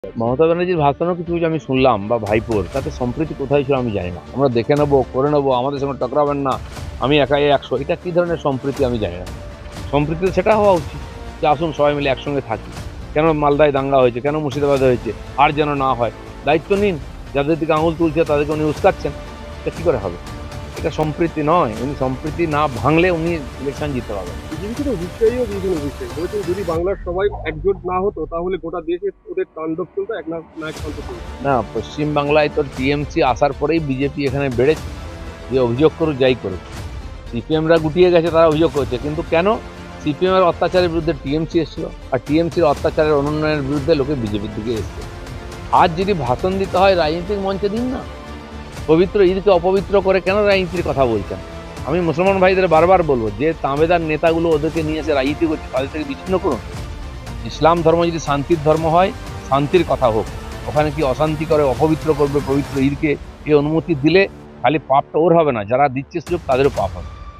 মমতা ব্যানার্জির ভাষণও কিছু কিছু আমি শুনলাম বা ভাইপোর, তাতে সম্প্রীতি কোথায় ছিল আমি জানি না। আমরা দেখে নেবো, করে নেবো, আমাদের সঙ্গে টকরাবেন না, আমি একাই 100, এটা কী ধরনের সম্প্রীতি আমি জানি না। সম্প্রীতি তো সেটা হওয়া উচিত যে আসুন সবাই মিলে একসঙ্গে থাকি। কেন মালদায় দাঙ্গা হয়েছে, কেন মুর্শিদাবাদে হয়েছে, আর যেন না হয়। দায়িত্ব নিন, যাদের দিকে আঙুল তুলছে তাদেরকে উনি উস্কাচ্ছেন, এটা কী করে হবে? এটা সম্প্রীতি নয়। উনি সম্প্রীতি না ভাঙলে উনি ইলেকশন জিততে পারবেন না। বিজেপি তো হুঁশিয়ারিও দিয়েছিল বিষয়ে, বলেছেন যদি বাংলার সবাই একজোট না হতো তাহলে গোটা দেশে ওদের তাণ্ডব চলতো, এক নায়কতন্ত্র চলতো। না, পশ্চিমবাংলায় তো টিএমসি আসার পরেই বিজেপি এখানে বেড়েছে। যে অভিযোগ করুক যাই করুক, সিপিএমরা গুটিয়ে গেছে, তারা অভিযোগ করছে, কিন্তু কেন? সিপিএমের অত্যাচারের বিরুদ্ধে টিএমসি এসেছিল, আর টিএমসির অত্যাচারের অনুন্নয়নের বিরুদ্ধে লোকে বিজেপির দিকে এসছে। আজ যদি ভাষণ দিতে হয় রাজনৈতিক মঞ্চে দিন না। পবিত্র ঈদকে অপবিত্র করে কেন রাজনীতির কথা বলছেন? আমি মুসলমান ভাইদের বারবার বলবো, যে তাঁবেদার নেতাগুলো ওদেরকে নিয়ে এসে রাজনীতি করছে, তাদের থেকে বিচ্ছিন্ন করুন। ইসলাম ধর্ম যদি শান্তির ধর্ম হয়, শান্তির কথা হোক। ওখানে কি অশান্তি করে, অপবিত্র করবে পবিত্র ঈদকে, এই অনুমতি দিলে খালি পাপটা ওর হবে না, যারা দিচ্ছে সুযোগ তাদেরও পাপ হবে।